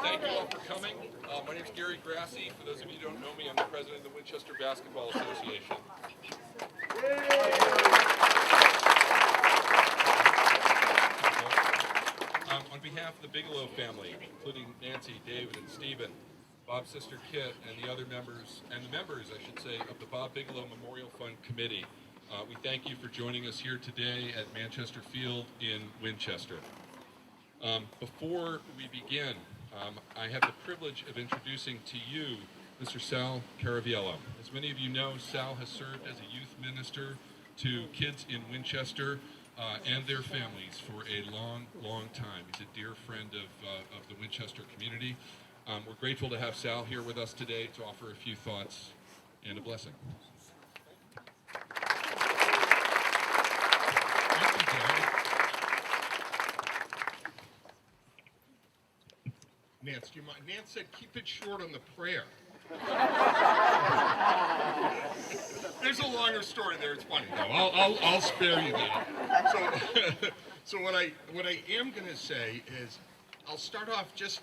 Thank you all for coming. My name is Gary Grassi. For those of you who don't know me, I'm the president of the Winchester Basketball Association. On behalf of the Bigelow family, including Nancy, David, and Stephen, Bob's sister Kit, and the other members, I should say, of the Bob Bigelow Memorial Fund Committee, we thank you for joining us here today at Manchester Field in Winchester. Before we begin, I have the privilege of introducing to you Mr. Sal Caraviello. As many of you know, Sal has served as a youth minister to kids in Winchester and their families for a long, long time. He's a dear friend of the Winchester community. We're grateful to have Sal here with us today to offer a few thoughts and a blessing. Nance, do you mind? Nance said keep it short on the prayer. There's a longer story there. It's funny though. I'll spare you that. So what I am going to say is I'll start off just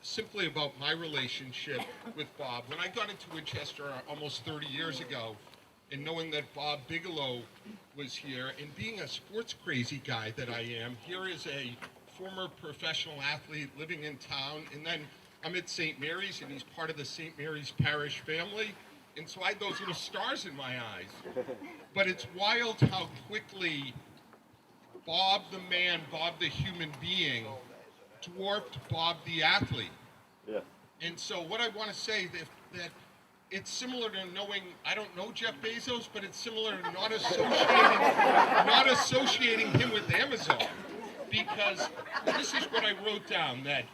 simply about my relationship with Bob. When I got into Winchester almost 30 years ago, and knowing that Bob Bigelow was here, and being a sports crazy guy that I am, here is a former professional athlete living in town, and then I'm at St. Mary's, and he's part of the St. Mary's parish family, and so I had those little stars in my eyes. But it's wild how quickly Bob the man, Bob the human being, dwarfed Bob the athlete. Yeah. And so what I want to say that it's similar to knowing, I don't know Jeff Bezos, but it's similar to not associating him with Amazon. Because this is what I wrote down, that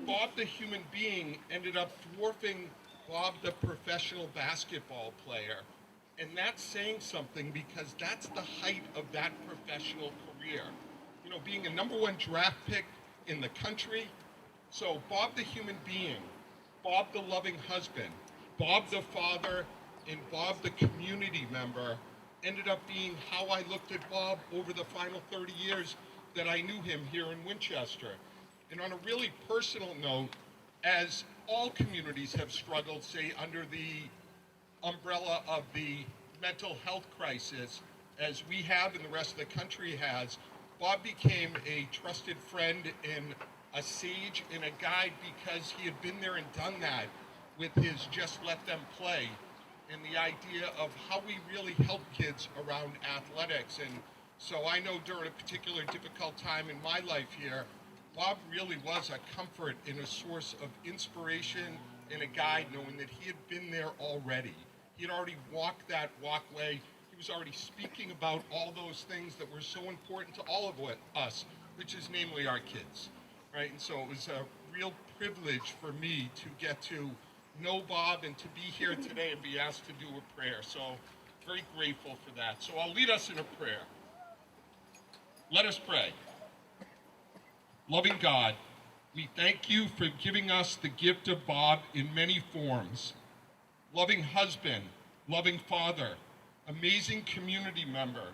Bob the human being ended up dwarfing Bob the professional basketball player. And that's saying something because that's the height of that professional career. You know, being a #1 draft pick in the country. So Bob the human being, Bob the loving husband, Bob the father, and Bob the community member ended up being how I looked at Bob over the final 30 years that I knew him here in Winchester. And on a really personal note, as all communities have struggled, say, under the umbrella of the mental health crisis, as we have and the rest of the country has, Bob became a trusted friend and a sage and a guide because he had been there and done that with his Just Let Them Play and the idea of how we really help kids around athletics. And so I know during a particular difficult time in my life here, Bob really was a comfort and a source of inspiration and a guide, knowing that he had been there already. He had already walked that walkway. He was already speaking about all those things that were so important to all of us, which is namely our kids, right? And so it was a real privilege for me to get to know Bob and to be here today and be asked to do a prayer. So very grateful for that. So I'll lead us in a prayer. Let us pray. Loving God, we thank you for giving us the gift of Bob in many forms. Loving husband, loving father, amazing community member,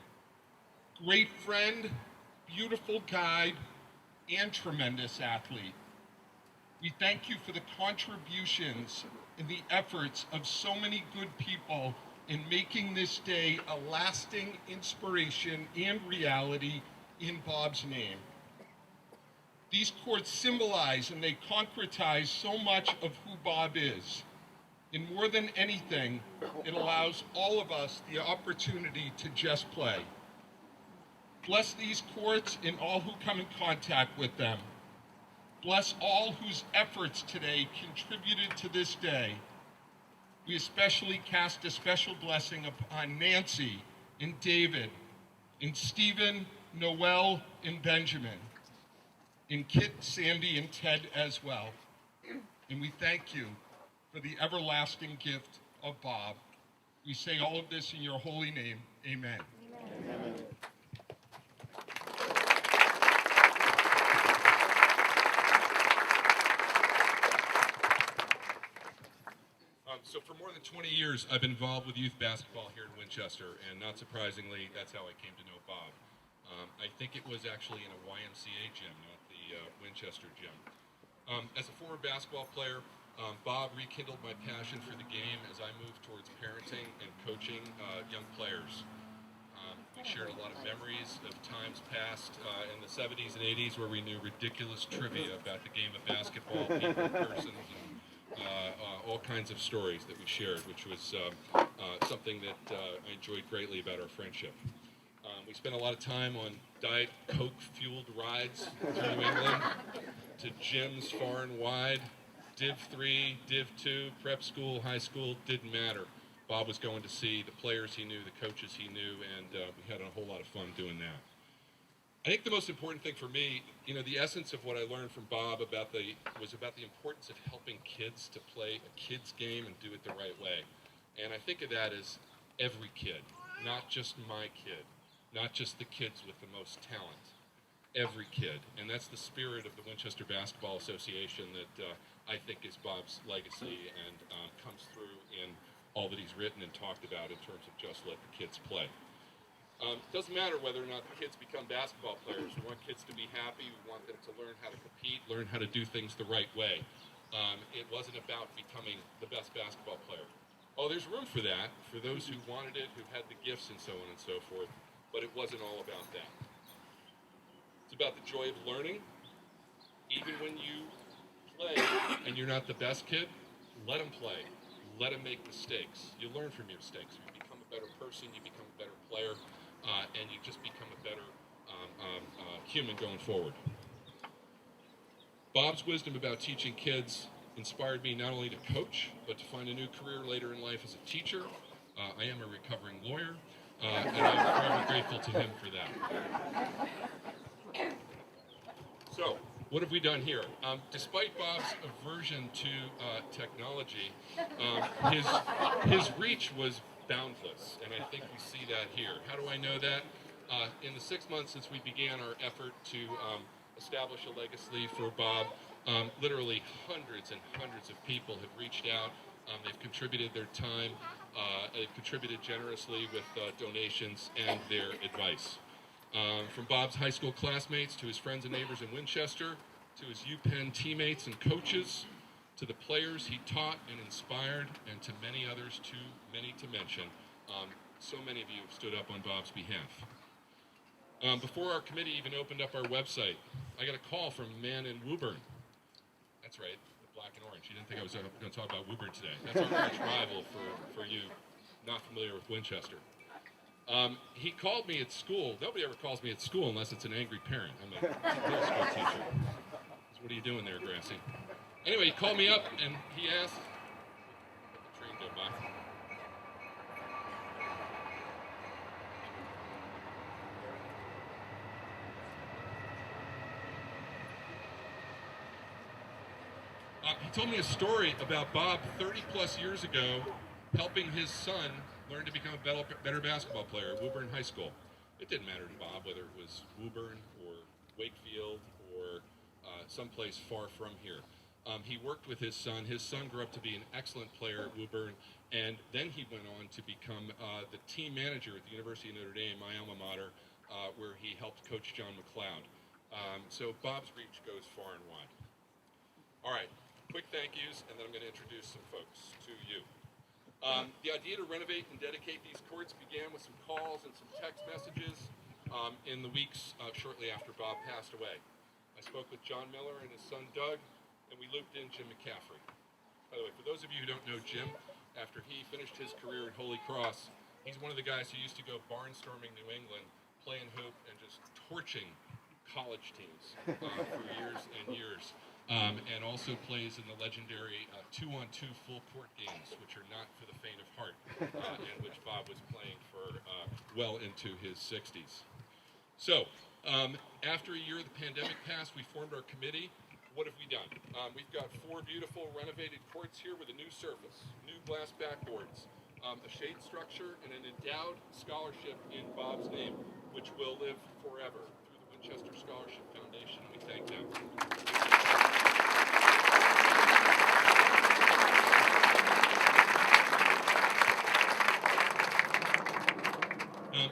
great friend, beautiful guide, and tremendous athlete. We thank you for the contributions and the efforts of so many good people in making this day a lasting inspiration and reality in Bob's name. These courts symbolize and they concretize so much of who Bob is. And more than anything, it allows all of us the opportunity to just play. Bless these courts and all who come in contact with them. Bless all whose efforts today contributed to this day. We especially cast a special blessing upon Nancy and David and Stephen, Noel, and Benjamin, and Kit, Sandy, and Ted as well. And we thank you for the everlasting gift of Bob. We say all of this in your holy name. Amen. Amen. So for more than 20 years, I've been involved with youth basketball here in Winchester, and not surprisingly, that's how I came to know Bob. I think it was actually in a YMCA gym, not the Winchester gym. As a former basketball player, Bob rekindled my passion for the game as I moved towards parenting and coaching young players. We shared a lot of memories of times past in the 70s and 80s where we knew ridiculous trivia about the game of basketball, people, persons, and all kinds of stories that we shared, which was something that I enjoyed greatly about our friendship. We spent a lot of time on Diet Coke-fueled rides through New England to gyms far and wide, Div 3, Div 2, prep school, high school, didn't matter. Bob was going to see the players he knew, the coaches he knew, and we had a whole lot of fun doing that. I think the most important thing for me, the essence of what I learned from Bob was about the importance of helping kids to play a kid's game and do it the right way. And I think of that as every kid, not just my kid, not just the kids with the most talent, every kid. And that's the spirit of the Winchester Basketball Association that I think is Bob's legacy and comes through in all that he's written and talked about in terms of just let the kids play. It doesn't matter whether or not the kids become basketball players. We want kids to be happy. We want them to learn how to compete, learn how to do things the right way. It wasn't about becoming the best basketball player. Oh, there's room for that, for those who wanted it, who had the gifts and so on and so forth, but it wasn't all about that. It's about the joy of learning. Even when you play and you're not the best kid, let them play. Let them make mistakes. You learn from your mistakes. You become a better person, you become a better player, and you just become a better human going forward. Bob's wisdom about teaching kids inspired me not only to coach, but to find a new career later in life as a teacher. I am a recovering lawyer, and I'm forever grateful to him for that. So, what have we done here? Despite Bob's aversion to technology, his reach was boundless, and I think we see that here. How do I know that? In the 6 months since we began our effort to establish a legacy for Bob, literally hundreds and hundreds of people have reached out. They've contributed their time. They've contributed generously with donations and their advice. From Bob's high school classmates to his friends and neighbors in Winchester, to his UPenn teammates and coaches, to the players he taught and inspired, and to many others too many to mention. So many of you have stood up on Bob's behalf. Before our committee even opened up our website, I got a call from a man in Woburn. That's right, the black and orange. You didn't think I was going to talk about Woburn today. That's our arch rival for you not familiar with Winchester. He called me at school. Nobody ever calls me at school unless it's an angry parent. I'm a middle school teacher. So what are you doing there, Grassy? Anyway, he called me up and he asked, let the train go by. He told me a story about Bob 30 plus years ago helping his son learn to become a better basketball player at Woburn High School. It didn't matter to Bob whether it was Woburn or Wakefield or someplace far from here. He worked with his son. His son grew up to be an excellent player at Woburn, and then he went on to become the team manager at the University of Notre Dame, my alma mater, where he helped coach John McLeod. So Bob's reach goes far and wide. All right, quick thank yous, and then I'm going to introduce some folks to you. The idea to renovate and dedicate these courts began with some calls and some text messages in the weeks shortly after Bob passed away. I spoke with John Miller and his son Doug, and we looped in Jim McCaffrey. By the way, for those of you who don't know Jim, after he finished his career at Holy Cross, he's one of the guys who used to go barnstorming New England, playing hoop, and just torching college teams for years and years. And also plays in the legendary 2-on-2 full court games, which are not for the faint of heart, and which Bob was playing for well into his 60s. So, after a year the pandemic passed, we formed our committee. What have we done? We've got 4 beautiful renovated courts here with a new surface, new glass backboards, a shade structure, and an endowed scholarship in Bob's name, which will live forever through the Winchester Scholarship Foundation. We thank them.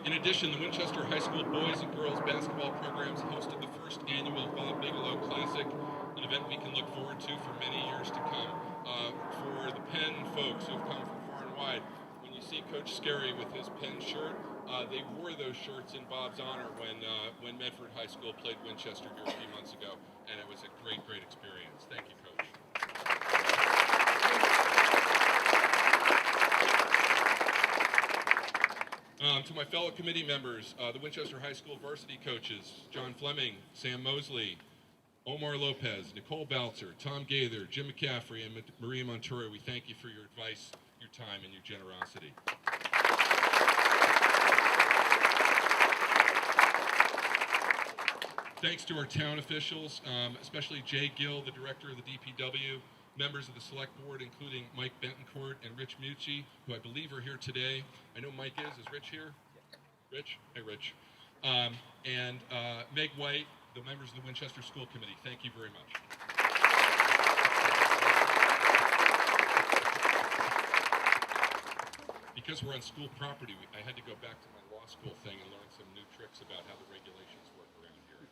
In addition, the Winchester High School boys and girls basketball programs hosted the first annual Bob Bigelow Classic, an an event we can look forward to for many years to come. For the Penn folks who've come from far and wide, when you see Coach Scarry with his Penn shirt, they wore those shirts in Bob's honor when Medford High School played Winchester here a few months ago, and it was a great, great experience. Thank you, Coach. To my fellow committee members, the Winchester High School varsity coaches, John Fleming, Sam Mosley, Omar Lopez, Nicole Baltzer, Tom Gaither, Jim McCaffrey, and Maria Montoya, we thank you for your advice, your time, and your generosity. Thanks to our town officials, especially Jay Gill, the director of the DPW, members of the select board, including Mike Bettencourt and Rich Mucci, who I believe are here today. I know Mike is. Is Rich here? Rich? Hey, Rich. And Meg White, the members of the Winchester School Committee. Thank you very much. Because we're on school property, I had to go back to my law school thing and learn some new tricks about how the regulations work around here.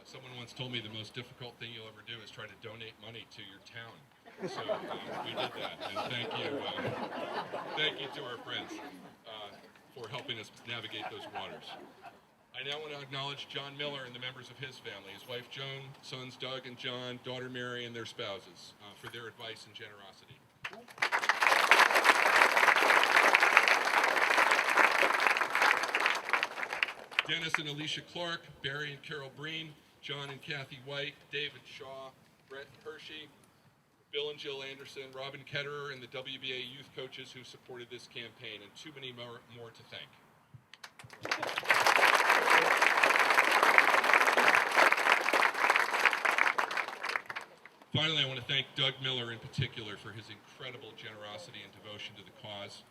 Someone once told me the most difficult thing you'll ever do is try to donate money to your town. So we did that, and thank you to our friends for helping us navigate those waters. I now want to acknowledge John Miller and the members of his family, his wife Joan, sons Doug and John, daughter Mary, and their spouses for their advice and generosity. Dennis and Alicia Clark, Barry and Carol Breen, John and Kathy White, David Shaw, Brett Hershey, Bill and Jill Anderson, Robin Ketterer, and the WBA youth coaches who supported this campaign, and too many more to thank. Finally, I want to thank Doug Miller in particular for his incredible generosity and devotion to the cause.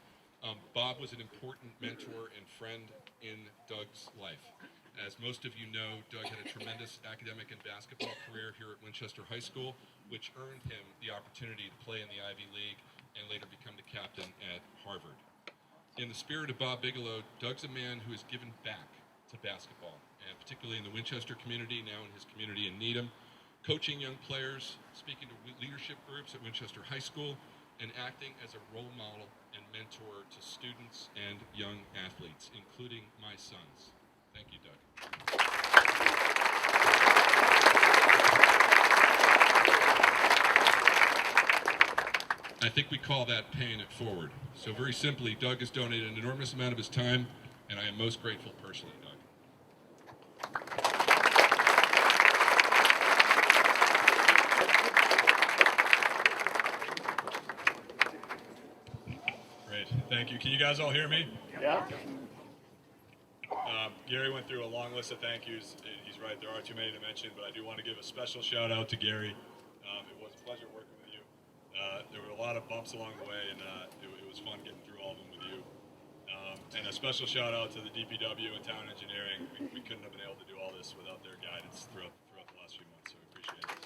Bob was an important mentor and friend in Doug's life. As most of you know, Doug had a tremendous academic and basketball career here at Winchester High School, which earned him the opportunity to play in the Ivy League and later become the captain at Harvard. In the spirit of Bob Bigelow, Doug's a man who has given back to basketball, and particularly in the Winchester community, now in his community in Needham, coaching young players, speaking to leadership groups at Winchester High School, and acting as a role model and mentor to students and young athletes, including my sons. Thank you, Doug. I think we call that paying it forward. So very simply, Doug has donated an enormous amount of his time, and I am most grateful personally, Doug. Thank you. Can you guys all hear me? Yeah. Gary went through a long list of thank yous. He's right, there are too many to mention, but I do want to give a special shout out to Gary. It was a pleasure working with you. There were a lot of bumps along the way, and it was fun getting through all of them with you. And a special shout out to the DPW and Town Engineering. We couldn't have been able to do all this without their guidance throughout the last few months, so we appreciate it.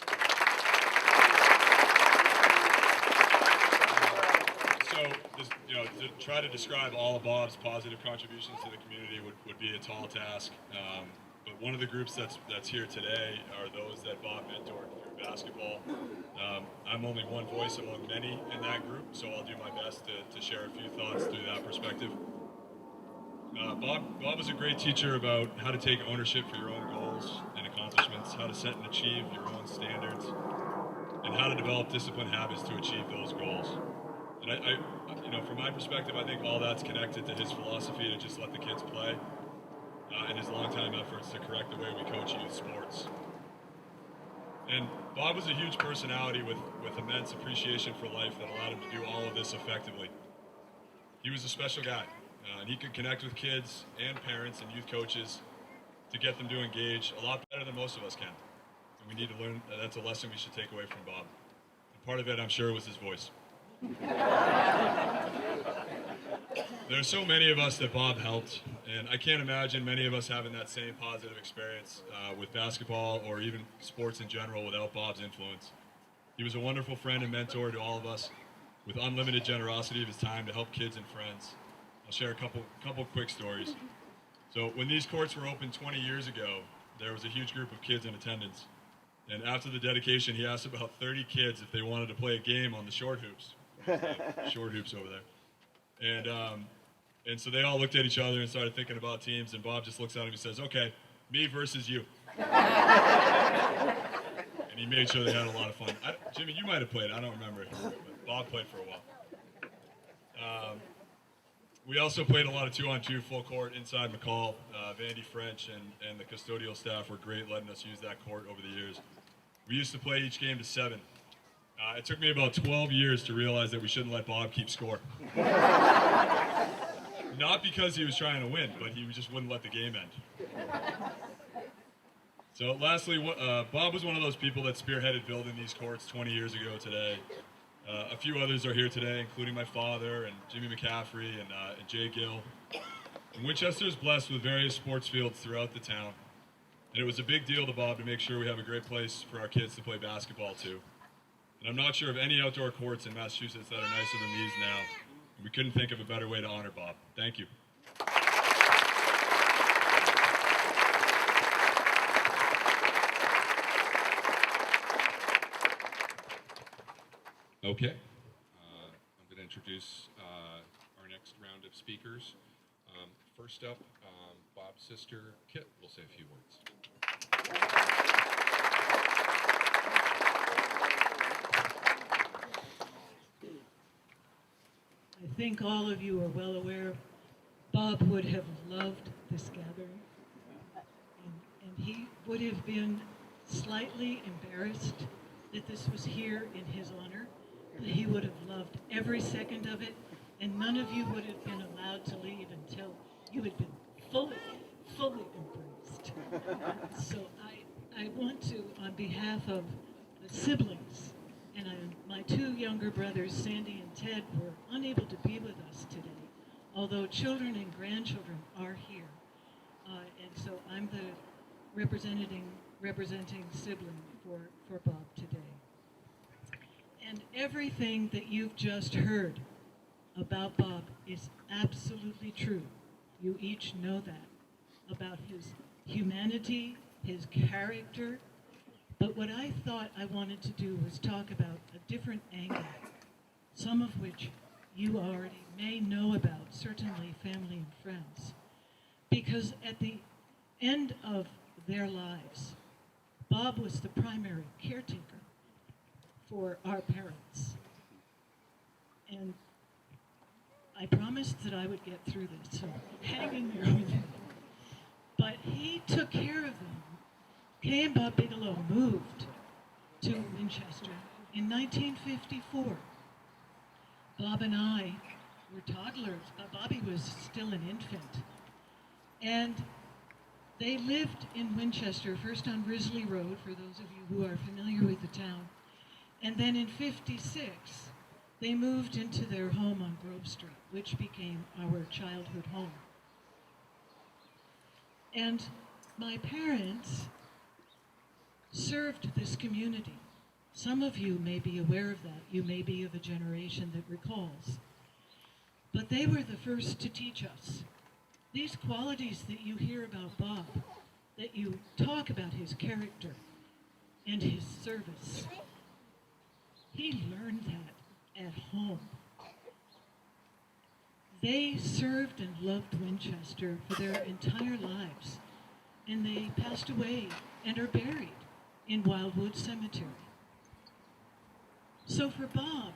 So, to try to describe all of Bob's positive contributions to the community would be a tall task. But one of the groups that's here today are those that Bob mentored through basketball. I'm only one voice among many in that group, so I'll do my best to share a few thoughts through that perspective. Bob was a great teacher about how to take ownership for your own goals and accomplishments, how to set and achieve your own standards, and how to develop disciplined habits to achieve those goals. And from my perspective, I think all that's connected to his philosophy to just let the kids play, and his long-time efforts to correct the way we coach youth sports. And Bob was a huge personality with immense appreciation for life that allowed him to do all of this effectively. He was a special guy, and he could connect with kids and parents and youth coaches to get them to engage a lot better than most of us can. And we need to learn that that's a lesson we should take away from Bob. And part of it, I'm sure, was his voice. There are so many of us that Bob helped, and I can't imagine many of us having that same positive experience with basketball or even sports in general without Bob's influence. He was a wonderful friend and mentor to all of us with unlimited generosity of his time to help kids and friends. I'll share a couple quick stories. So when these courts were open 20 years ago, there was a huge group of kids in attendance. And after the dedication, he asked about 30 kids if they wanted to play a game on the short hoops. Short hoops over there. And so they all looked at each other and started thinking about teams, and Bob just looks at him and says, okay, me versus you. And he made sure they had a lot of fun. Jimmy, you might have played. I don't remember. But Bob played for a while. We also played a lot of 2-on-2 full court inside McCall. Vandy French and the custodial staff were great letting us use that court over the years. We used to play each game to 7. It took me about 12 years to realize that we shouldn't let Bob keep score. Not because he was trying to win, but he just wouldn't let the game end. So lastly, Bob was one of those people that spearheaded building these courts 20 years ago today. A few others are here today, including my father and Jimmy McCaffrey and Jay Gill. And Winchester is blessed with various sports fields throughout the town. And it was a big deal to Bob to make sure we have a great place for our kids to play basketball too. And I'm not sure of any outdoor courts in Massachusetts that are nicer than these now. And we couldn't think of a better way to honor Bob. Thank you. Okay. I'm going to introduce our next round of speakers. First up, Bob's sister, Kit, will say a few words. I think all of you are well aware Bob would have loved this gathering. And he would have been slightly embarrassed that this was here in his honor. But he would have loved every second of it, and none of you would have been allowed to leave until you had been fully embraced. So I want to, on behalf of the siblings, and my 2 younger brothers, Sandy and Ted, were unable to be with us today, although children and grandchildren are here. And so I'm the representing sibling for Bob today. And everything that you've just heard about Bob is absolutely true. You each know that, about his humanity, his character. But what I thought I wanted to do was talk about a different angle, some of which you already may know about, certainly family and friends. Because at the end of their lives, Bob was the primary caretaker for our parents. And I promised that I would get through this, so hang in there with me. But he took care of them. Kay and Bob Bigelow moved to Winchester in 1954. Bob and I were toddlers. Bobby was still an infant. And they lived in Winchester, first on Risley Road, for those of you who are familiar with the town. And then in 56, they moved into their home on Grove Street, which became our childhood home. And my parents served this community. Some of you may be aware of that. You may be of a generation that recalls. But they were the first to teach us these qualities that you hear about Bob, that you talk about his character and his service. He learned that at home. They served and loved Winchester for their entire lives, and they passed away and are buried in Wildwood Cemetery. So for Bob,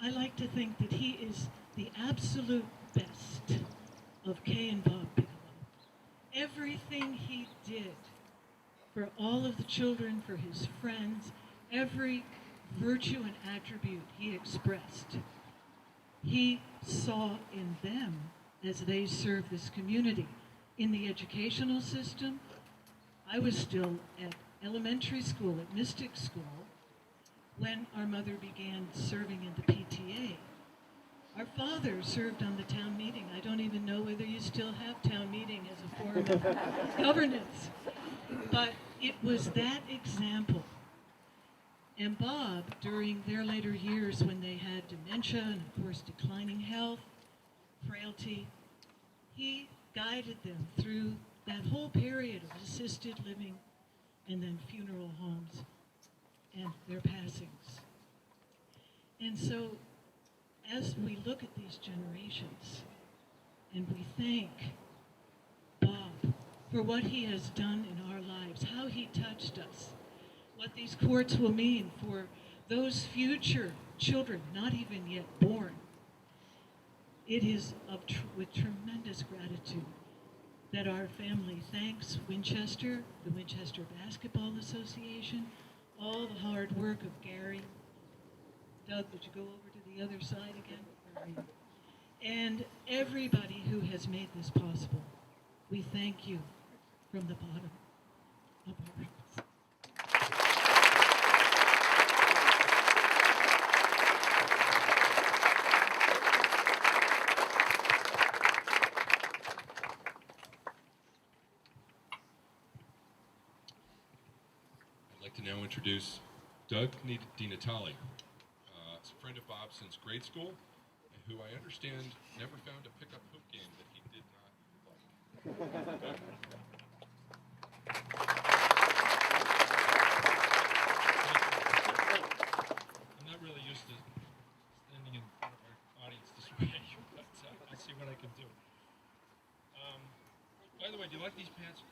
I like to think that he is the absolute best of Kay and Bob Bigelow. Everything he did for all of the children, for his friends, every virtue and attribute he expressed, he saw in them as they served this community. In the educational system, I was still at elementary school, at Mystic School, when our mother began serving in the PTA. Our father served on the town meeting. I don't even know whether you still have town meeting as a form of governance. But it was that example. And Bob, during their later years when they had dementia and, of course, declining health, frailty, he guided them through that whole period of assisted living and then funeral homes and their passings. And so, as we look at these generations and we thank Bob for what he has done in our lives, how he touched us, what these courts will mean for those future children not even yet born, it is with tremendous gratitude that our family thanks Winchester, the Winchester Basketball Association, all the hard work of Gary. Doug, would you go over to the other side again? Where are you? And everybody who has made this possible. We thank you from the bottom of our hearts. I'd like to now introduce Doug Natali. He's a friend of Bob since grade school, and who I understand never found a pickup hoop game that he did not like. I'm not really used to standing in front of our audience this way, but I'll see what I can do. By the way, do you like these pants?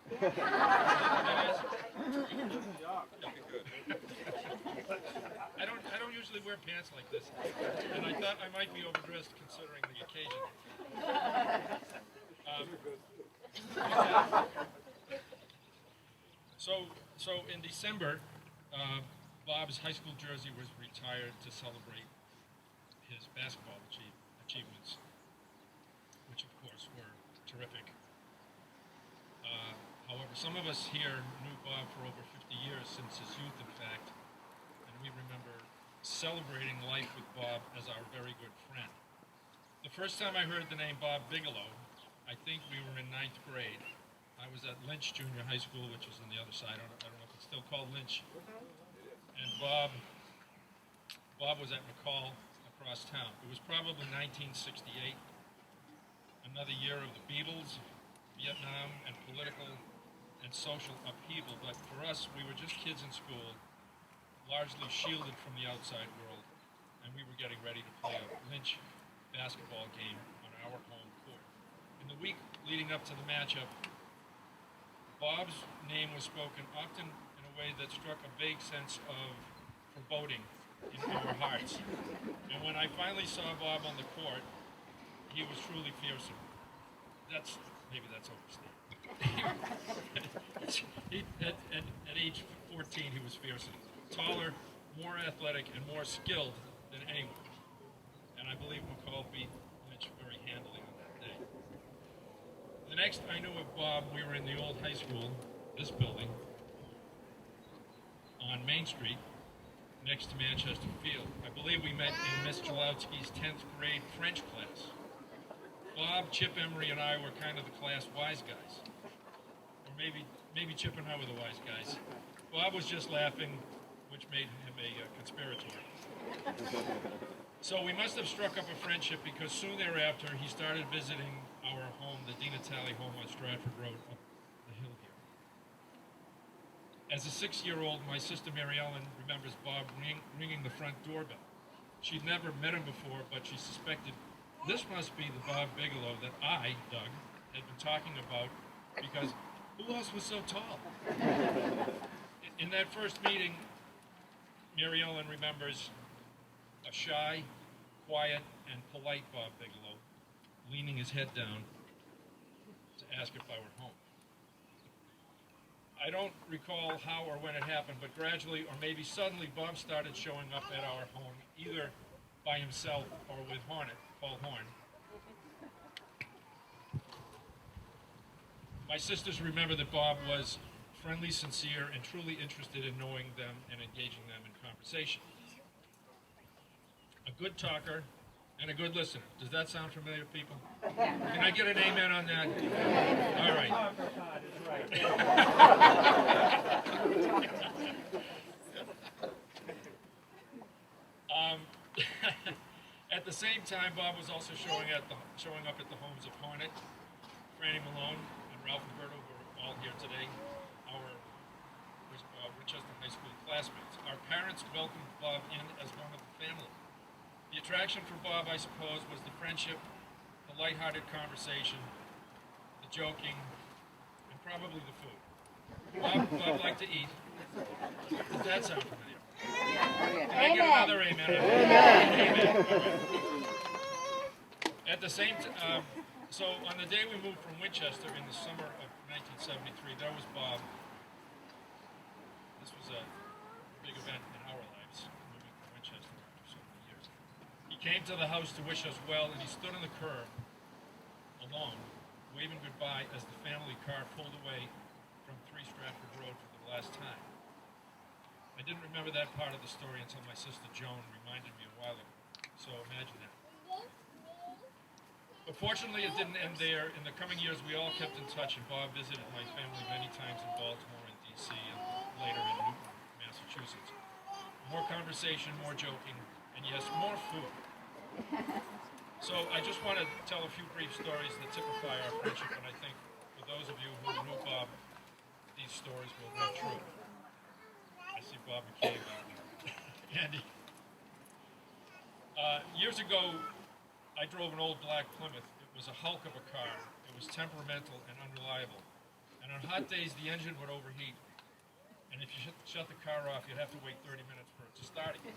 I don't usually wear pants like this, and I thought I might be overdressed considering the occasion. So in December, Bob's high school jersey was retired to celebrate his basketball achievements, which of course were terrific. However, some of us here knew Bob for over 50 years, since his youth in fact, and we remember celebrating life with Bob as our very good friend. The first time I heard the name Bob Bigelow, I think we were in 9th grade. I was at Lynch Junior High School, which is on the other side. I don't know if it's still called Lynch. And Bob was at McCall across town. It was probably 1968, another year of the Beatles, Vietnam, and political and social upheaval. But for us, we were just kids in school, largely shielded from the outside world, and we were getting ready to play a Lynch basketball game on our home court. In the week leading up to the matchup, Bob's name was spoken often in a way that struck a vague sense of foreboding in our hearts. And when I finally saw Bob on the court, he was truly fearsome. Maybe that's overstated. At age 14, he was fearsome. Taller, more athletic, and more skilled than anyone. And I believe McCall beat Lynch very handily on that day. The next I knew of Bob, we were in the old high school, this building, on Main Street, next to Manchester Field. I believe we met in Miss Jalowski's 10th grade French class. Bob, Chip Emery, and I were kind of the class wise guys. Or maybe Chip and I were the wise guys. Bob was just laughing, which made him a conspirator. So we must have struck up a friendship, because soon thereafter he started visiting our home, the Natali home on Stratford Road, up the hill here. As a 6-year-old, my sister Mary Ellen remembers Bob ringing the front doorbell. She'd never met him before, but she suspected this must be the Bob Bigelow that I, Doug, had been talking about, because who else was so tall? In that first meeting, Mary Ellen remembers a shy, quiet, and polite Bob Bigelow leaning his head down to ask if I were home. I don't recall how or when it happened, but gradually, or maybe suddenly, Bob started showing up at our home, either by himself or with Paul Horn. My sisters remember that Bob was friendly, sincere, and truly interested in knowing them and engaging them in conversation. A good talker and a good listener. Does that sound familiar, people? Can I get an amen on that? All right. At the same time, Bob was also showing up at the homes of Hornet, Franny Malone, and Ralph Roberto, who are all here today. Winchester High School classmates. Our parents welcomed Bob in as one of the family. The attraction for Bob, I suppose, was the friendship, the lighthearted conversation, the joking, and probably the food. Bob liked to eat. Does that sound familiar? Can I get another amen? Amen. All right. At the same time, so on the day we moved from Winchester in the summer of 1973, there was Bob. This was a big event in our lives, moving from Winchester after so many years. He came to the house to wish us well, and he stood on the curb, alone, waving goodbye as the family car pulled away from 3 Stratford Road for the last time. I didn't remember that part of the story until my sister Joan reminded me a while ago, so imagine that. But fortunately, it didn't end there. In the coming years, we all kept in touch, and Bob visited my family many times in Baltimore and D.C., and later in Newton, Massachusetts. More conversation, more joking, and yes, more food. So I just want to tell a few brief stories that typify our friendship, and I think for those of you who knew Bob, these stories will ring true. I see Bob McCabe out there. Andy. Years ago, I drove an old black Plymouth. It was a hulk of a car. It was temperamental and unreliable. And on hot days, the engine would overheat. And if you shut the car off, you'd have to wait 30 minutes for it to start again.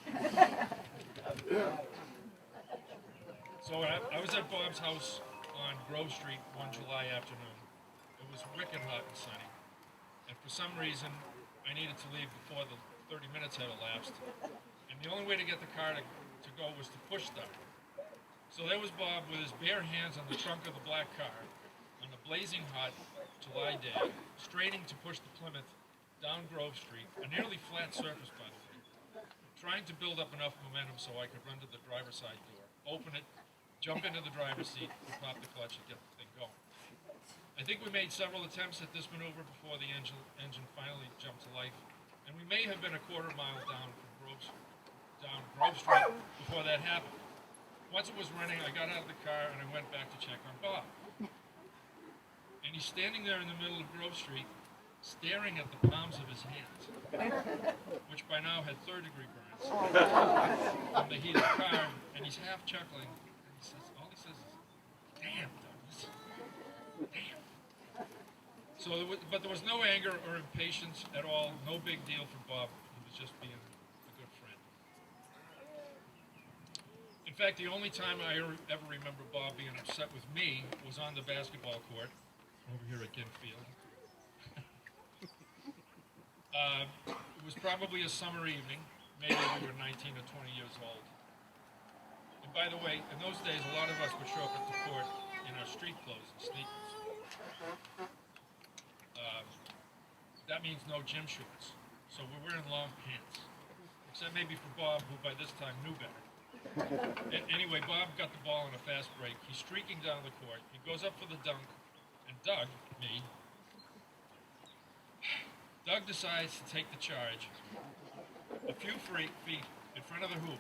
So I was at Bob's house on Grove Street one July afternoon. It was wicked hot and sunny. And for some reason, I needed to leave before the 30 minutes had elapsed. And the only way to get the car to go was to push start. So there was Bob with his bare hands on the trunk of the black car on a blazing hot July day, straining to push the Plymouth down Grove Street, a nearly flat surface, by the way, trying to build up enough momentum so I could run to the driver's side door, open it, jump into the driver's seat, and pop the clutch and get the thing going. I think we made several attempts at this maneuver before the engine finally jumped to life, and we may have been a quarter mile down Grove Street before that happened. Once it was running, I got out of the car and I went back to check on Bob. And he's standing there in the middle of Grove Street, staring at the palms of his hands, which by now had third-degree burns from the heat of the car, and he's half chuckling, and all he says is, "Damn, Douglas, damn." So, but there was no anger or impatience at all, no big deal for Bob. He was just being a good friend. In fact, the only time I ever remember Bob being upset with me was on the basketball court over here at Ginfield. It was probably a summer evening. Maybe we were 19 or 20 years old. And by the way, in those days, a lot of us would show up at the court in our street clothes and sneakers. That means no gym shorts. So we're wearing long pants. Except maybe for Bob, who by this time knew better. Anyway, Bob got the ball on a fast break. He's streaking down the court. He goes up for the dunk, and Doug decides to take the charge a few feet in front of the hoop.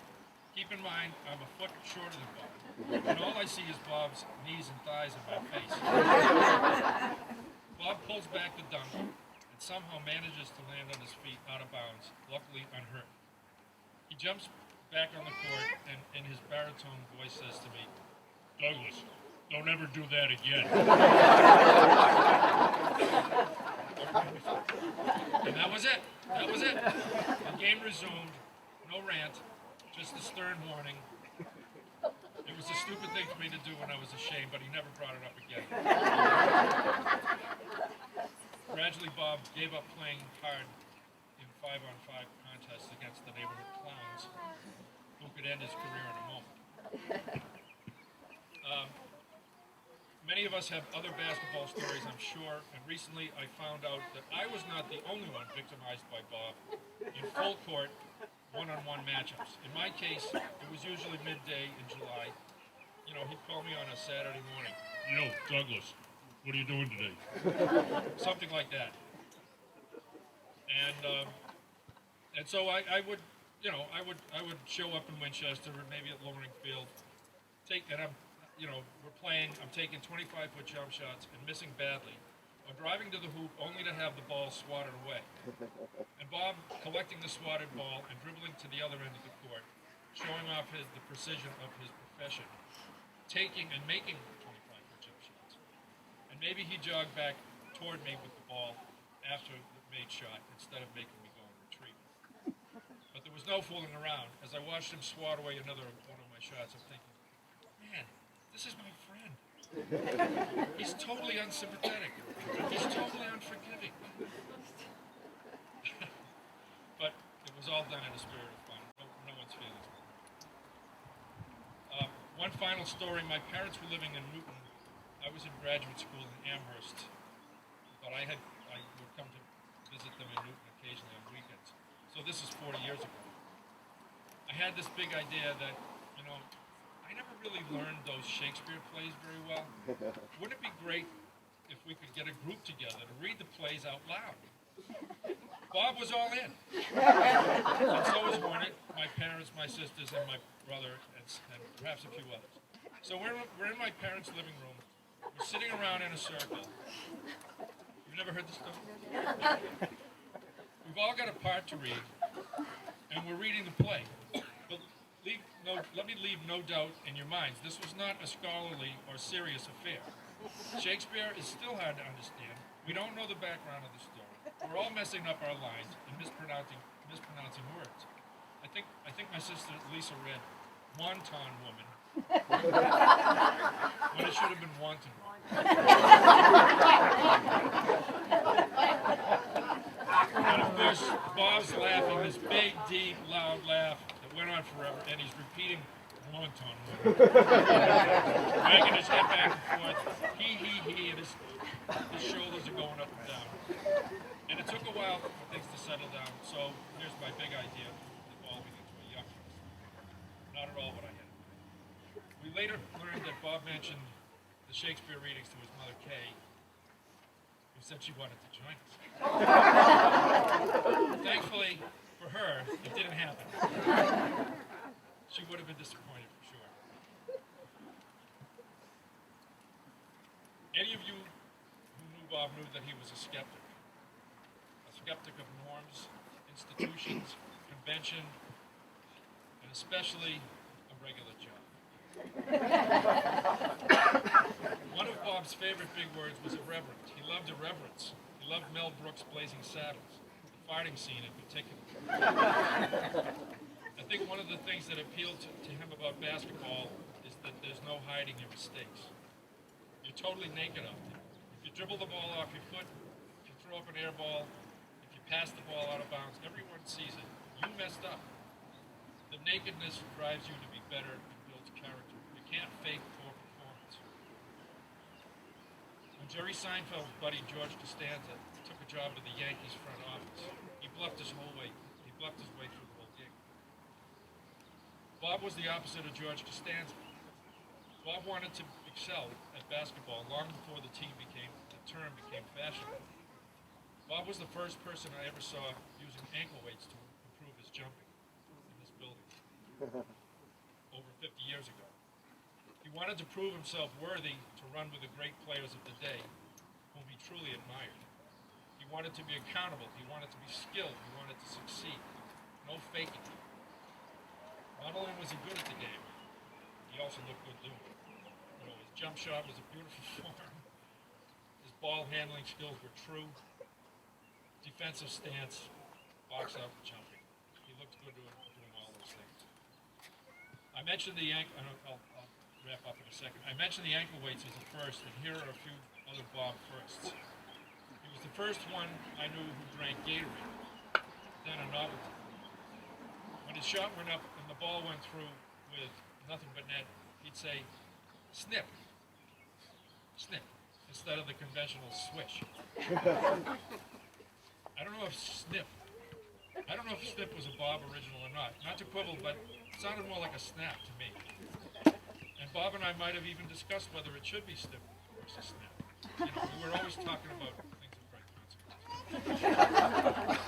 Keep in mind, I'm a foot shorter than Bob, and all I see is Bob's knees and thighs in my face. Bob pulls back the dunk and somehow manages to land on his feet out of bounds, luckily unhurt. He jumps back on the court, and in his baritone voice says to me, "Douglas, don't ever do that again." And that was it. That was it. The game resumed. No rant, just a stern warning. It was a stupid thing for me to do when I was ashamed, but he never brought it up again. Gradually, Bob gave up playing hard in 5-on-5 contests against the neighborhood clowns, who could end his career in a moment. Many of us have other basketball stories, I'm sure, and recently I found out that I was not the only one victimized by Bob in full court, one-on-one matchups. In my case, it was usually midday in July. You know, he'd call me on a Saturday morning. "Yo, Douglas, what are you doing today?" Something like that. And so I would, you know, I would show up in Winchester or maybe at Loring Field, we're playing, I'm taking 25-foot jump shots and missing badly. or driving to the hoop only to have the ball swatted away. And Bob collecting the swatted ball and dribbling to the other end of the court, showing off the precision of his profession, taking and making 25-foot jump shots. And maybe he jogged back toward me with the ball after the made shot instead of making me go and retrieve it. But there was no fooling around. As I watched him swat away another one of my shots, I'm thinking, man, this is my friend. He's totally unsympathetic. He's totally unforgiving. But it was all done in a spirit of fun. No one's feelings were hurt. One final story. My parents were living in Newton. I was in graduate school in Amherst, but I would come to visit them in Newton occasionally on weekends. So this is 40 years ago. I had this big idea that, I never really learned those Shakespeare plays very well. Wouldn't it be great if we could get a group together to read the plays out loud? Bob was all in. And so was Hornet, my parents, my sisters, and my brother, and perhaps a few others. So we're in my parents' living room. We're sitting around in a circle. You've never heard this story? We've all got a part to read, and we're reading the play. But let me leave no doubt in your minds, this was not a scholarly or serious affair. Shakespeare is still hard to understand. We don't know the background of the story. We're all messing up our lines and mispronouncing words. I think my sister Lisa read "wanton woman" when it should have been "wanton woman." And of course, Bob's laughing, this big, deep, loud laugh that went on forever, and he's repeating "wanton woman," wagging his head back and forth, he, and his shoulders are going up and down. And it took a while for things to settle down, so here's my big idea, evolving into a young person. Not at all what I had in mind. We later learned that Bob mentioned the Shakespeare readings to his mother, Kay, who said she wanted to join us. Thankfully, for her, it didn't happen. She would have been disappointed for sure. Any of you who knew Bob knew that he was a skeptic of norms, institutions, convention, and especially a regular job. One of Bob's favorite big words was irreverent. He loved irreverence. He loved Mel Brooks' Blazing Saddles, the fighting scene in particular. I think one of the things that appealed to him about basketball is that there's no hiding your mistakes. You're totally naked out there. If you dribble the ball off your foot, if you throw up an air ball, if you pass the ball out of bounds, everyone sees it. You messed up. The nakedness drives you to be better and builds character. You can't fake poor performance. When Jerry Seinfeld's buddy George Costanza took a job at the Yankees front office, he bluffed his way through the whole gig. Bob was the opposite of George Costanza. Bob wanted to excel at basketball long before the term became fashionable. Bob was the first person I ever saw using ankle weights to improve his jumping in this building over 50 years ago. He wanted to prove himself worthy to run with the great players of the day, whom he truly admired. He wanted to be accountable. He wanted to be skilled. He wanted to succeed. No faking. Not only was he good at the game, he also looked good doing it. His jump shot was a beautiful form. His ball handling skills were true. Defensive stance, box up, jumping. He looked good doing all those things. I mentioned the ankle. I'll wrap up in a second. I mentioned the ankle weights as a first, and here are a few other Bob firsts. He was the first one I knew who drank Gatorade, then a novelty. When his shot went up and the ball went through with nothing but net, he'd say, "Snip, snip," instead of the conventional swish. I don't know if snip was a Bob original or not. Not to quibble, but it sounded more like a snap to me. And Bob and I might have even discussed whether it should be snip versus snap. We were always talking about things of great consequence.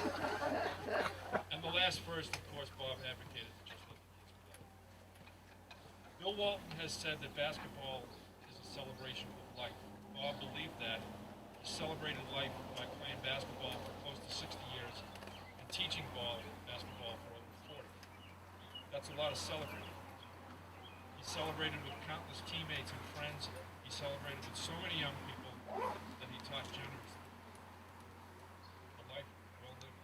And the last first, of course, Bob advocated to just let the kids play. Bill Walton has said that basketball is a celebration of life. Bob believed that. He celebrated life by playing basketball for close to 60 years and teaching basketball for over 40. That's a lot of celebrating. He celebrated with countless teammates and friends. He celebrated with so many young people that he taught generously. A life well lived.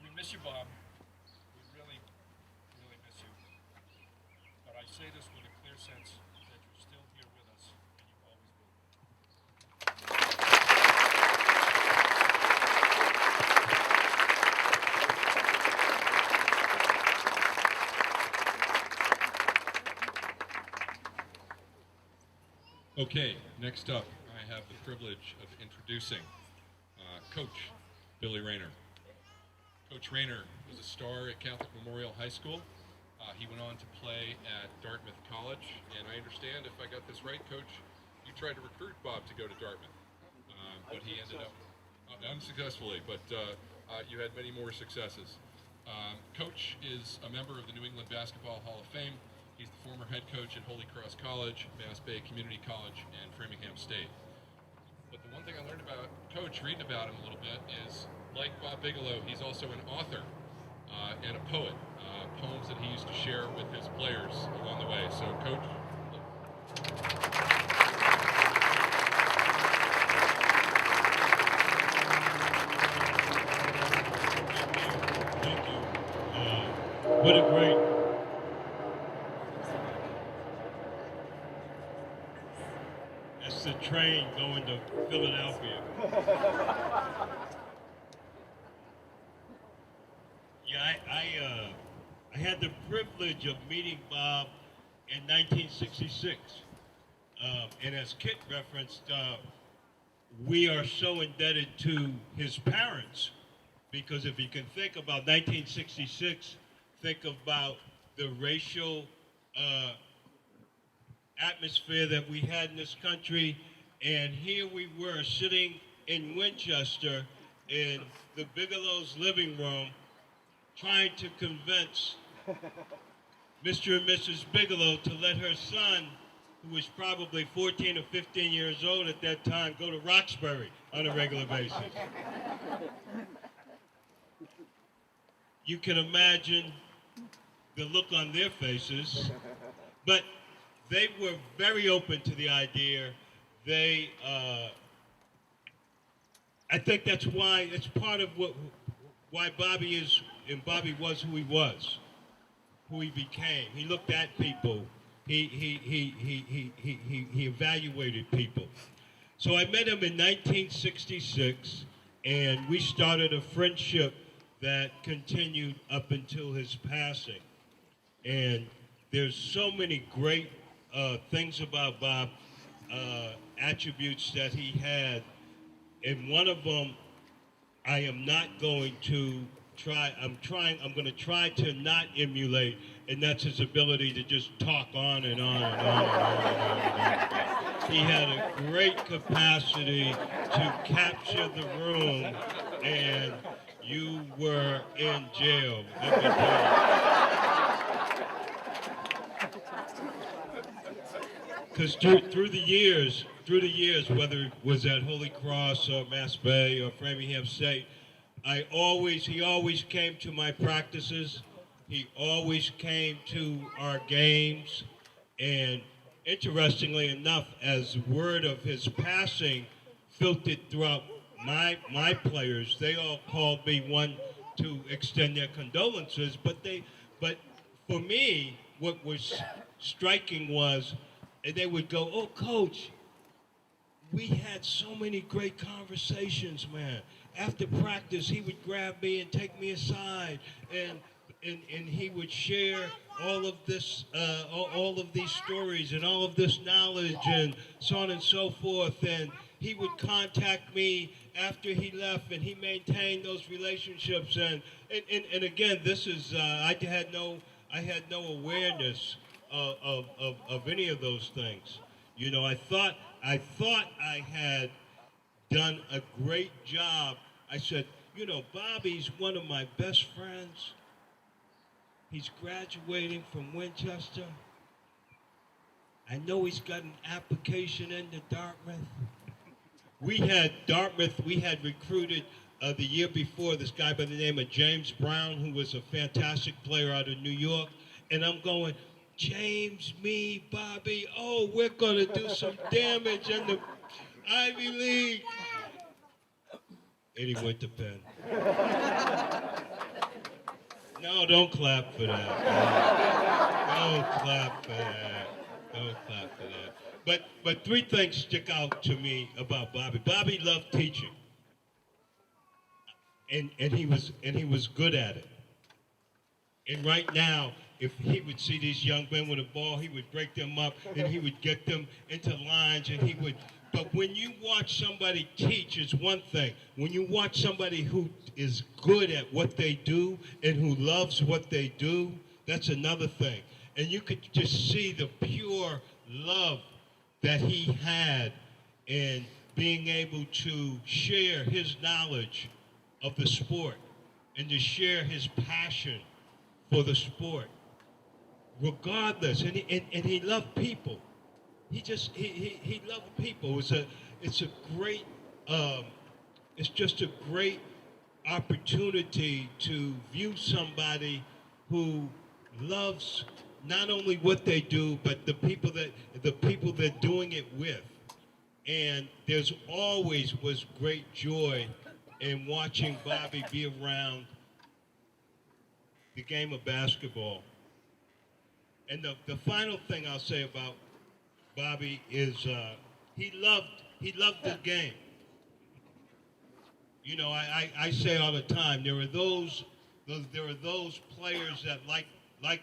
We miss you, Bob. We really, really miss you. But I say this with a clear sense that you're still here with us, and you always will be. Okay, next up, I have the privilege of introducing Coach Billy Raynor. Coach Raynor was a star at Catholic Memorial High School. He went on to play at Dartmouth College, and I understand, if I got this right, Coach, you tried to recruit Bob to go to Dartmouth, but he ended up unsuccessfully, but you had many more successes. Coach is a member of the New England Basketball Hall of Fame. He's the former head coach at Holy Cross College, Bass Bay Community College, and Framingham State. But the one thing I learned about Coach, reading about him a little bit, is like Bob Bigelow, he's also an author and a poet. Poems that he used to share with his players along the way. So, Coach. Thank you. What a great. That's the train going to Philadelphia. Yeah, I had the privilege of meeting Bob in 1966. And as Kit referenced, we are so indebted to his parents, because if you can think about 1966, think about the racial atmosphere that we had in this country, and here we were sitting in Winchester in the Bigelow's living room trying to convince Mr. and Mrs. Bigelow to let her son, who was probably 14 or 15 years old at that time, go to Roxbury on a regular basis. You can imagine the look on their faces, but they were very open to the idea. I think that's why, it's part of why Bobby is, and Bobby was who he was, who he became. He looked at people. He evaluated people. So I met him in 1966, and we started a friendship that continued up until his passing. And there's so many great things about Bob, attributes that he had. And one of them, I am not going to try, I'm going to try to not emulate, and that's his ability to just talk on and on and on and on and on. He had a great capacity to capture the room, and you were in jail, let me tell you. Because through the years, whether it was at Holy Cross or Mass Bay or Framingham State, he always came to my practices. He always came to our games. And interestingly enough, as word of his passing filtered throughout my players, they all called me one to extend their condolences. But for me, what was striking was, they would go, "Oh, Coach, we had so many great conversations, man. After practice, he would grab me and take me aside, and he would share all of this, all of these stories and all of this knowledge and so on and so forth. And he would contact me after he left, and he maintained those relationships. And again, this is I had no awareness of any of those things. You know, I thought I had done a great job. I said, you know, Bobby's one of my best friends. He's graduating from Winchester. I know he's got an application into Dartmouth. We had recruited the year before this guy by the name of James Brown, who was a fantastic player out of New York. And I'm going, James, me, Bobby, oh, we're going to do some damage in the Ivy League. And he went to Penn. No, don't clap for that. Don't clap for that. Don't clap for that. But three things stick out to me about Bobby. Bobby loved teaching. And he was good at it. And right now, if he would see these young men with a ball, he would break them up and he would get them into lines and he would. But when you watch somebody teach, it's one thing. When you watch somebody who is good at what they do and who loves what they do, that's another thing. And you could just see the pure love that he had in being able to share his knowledge of the sport and to share his passion for the sport, regardless. And he loved people. He loved people. It's just a great opportunity to view somebody who loves not only what they do, but the people they're doing it with. And there's always was great joy in watching Bobby be around the game of basketball. And the final thing I'll say about Bobby is he loved the game. You know, I say all the time, there are those players that like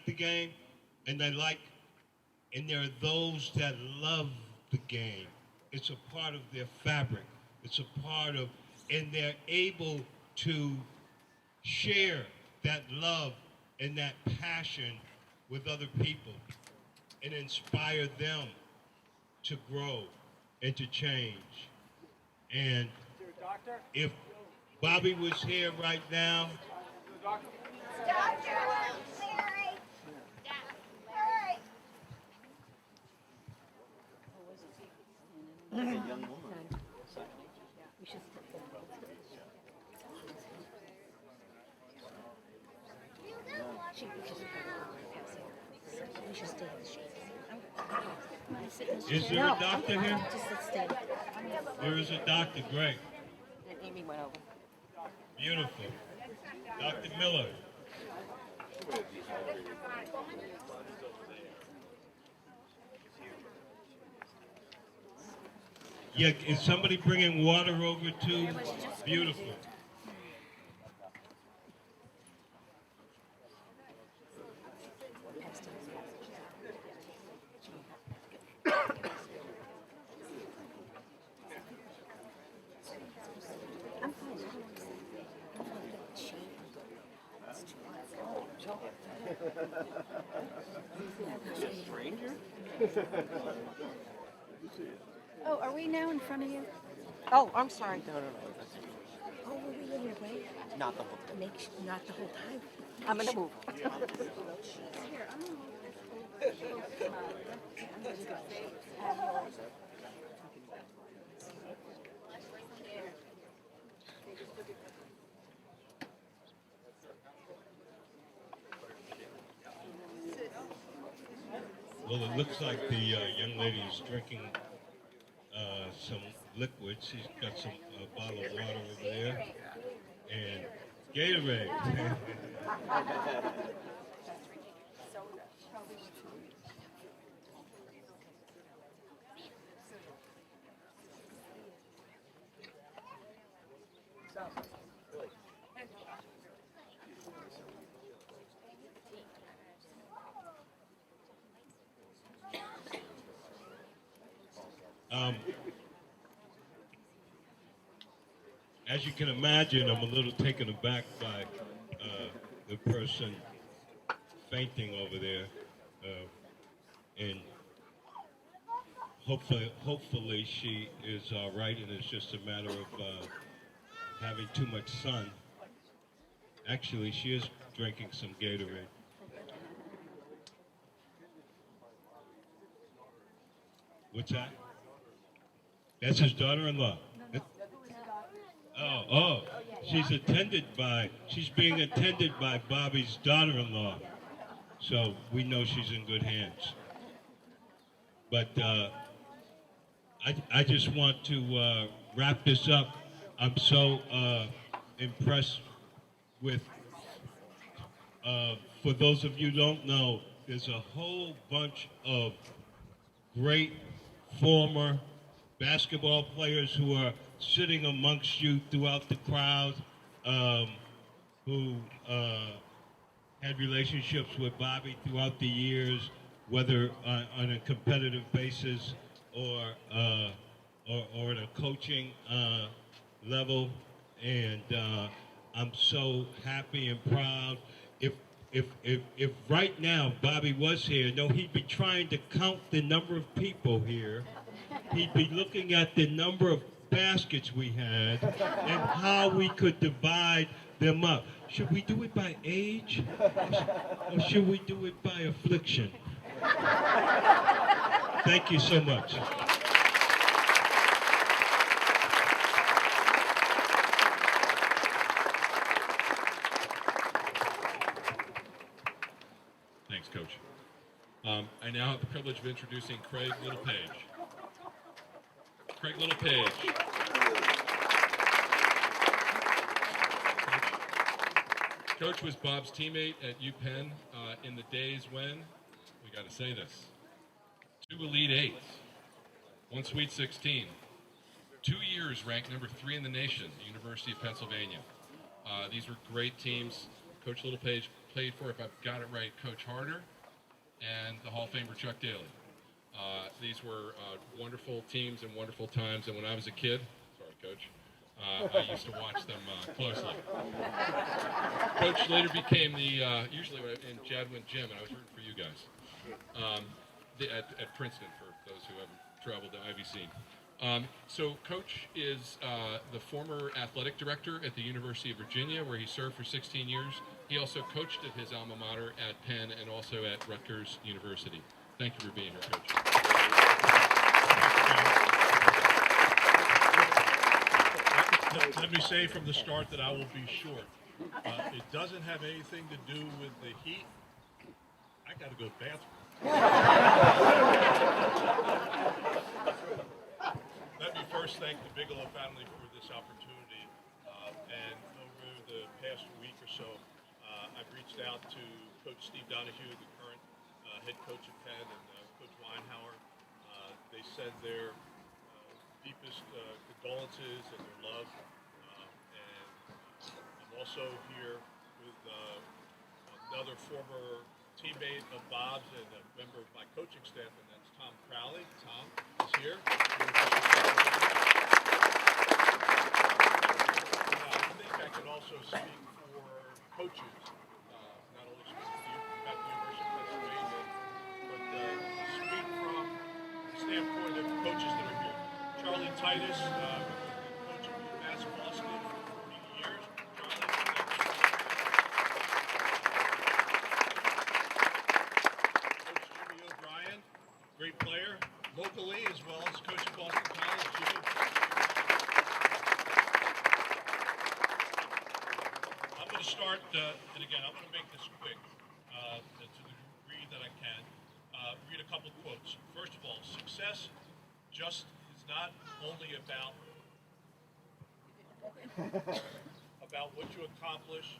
the game, and there are those that love the game. It's a part of their fabric. It's a part of, and they're able to share that love and that passion with other people and inspire them to grow and to change. And if Bobby was here right now, is there a doctor here? There is a doctor, great. Amy went over. Beautiful. Dr. Miller. Yeah, is somebody bringing water over too? Beautiful. Oh, are we now in front of you? Oh, I'm sorry. Oh, were we in your way? Not the whole time. Not the whole time. I'm gonna move. Well, it looks like the young lady is drinking some liquid. She's got some bottle of water over there. And Gatorade. As you can imagine, I'm a little taken aback by the person fainting over there, and hopefully she is all right, and it's just a matter of having too much sun. Actually, she is drinking some Gatorade. What's that? That's his daughter-in-law. Oh, she's being attended by Bobby's daughter-in-law. So we know she's in good hands. But I just want to wrap this up. I'm so impressed with, for those of you who don't know, there's a whole bunch of great former basketball players who are sitting amongst you throughout the crowd, who had relationships with Bobby throughout the years, whether on a competitive basis or at a coaching level. And I'm so happy and proud. If right now Bobby was here, no, he'd be trying to count the number of people here. He'd be looking at the number of baskets we had and how we could divide them up. Should we do it by age? Or should we do it by affliction? Thank you so much. Thanks, Coach. I now have the privilege of introducing Craig Littlepage. Craig Littlepage. Coach was Bob's teammate at UPenn in the days when, we got to say this, 2 Elite Eights, 1 Sweet 16, 2 years ranked number 3 in the nation, the University of Pennsylvania. These were great teams. Coach Littlepage played for, if I've got it right, Coach Harder and the Hall of Famer Chuck Daly. These were wonderful teams and wonderful times, and when I was a kid, sorry, Coach, I used to watch them closely. Coach later became the, usually in Jadwin Gym, and I was rooting for you guys, at Princeton, for those who haven't traveled to Ivy Scene. So Coach is the former athletic director at the University of Virginia, where he served for 16 years. He also coached at his alma mater at Penn and also at Rutgers University. Thank you for being here, Coach. Let me say from the start that I will be short. It doesn't have anything to do with the heat. I got to go to the bathroom. Let me first thank the Bigelow family for this opportunity. And over the past week or so, I've reached out to Coach Steve Donahue, the current head coach of Penn, and Coach Weinhauer. They send their deepest condolences and their love. And I'm also here with another former teammate of Bob's and a member of my coaching staff, and that's Tom Crowley. Tom is here. I think I can also speak for coaches, not only speak about the University of Pennsylvania, but speak from the standpoint of coaches that are here. Charlie Titus, coach of UMass Boston for 40 years. Charlie, Coach Jimmy O'Brien, great player locally as well as coach at Boston College. Jimmy. I'm going to start, and again, I'm going to make this quick to the degree that I can. Read a couple quotes. First of all, success just is not only about what you accomplish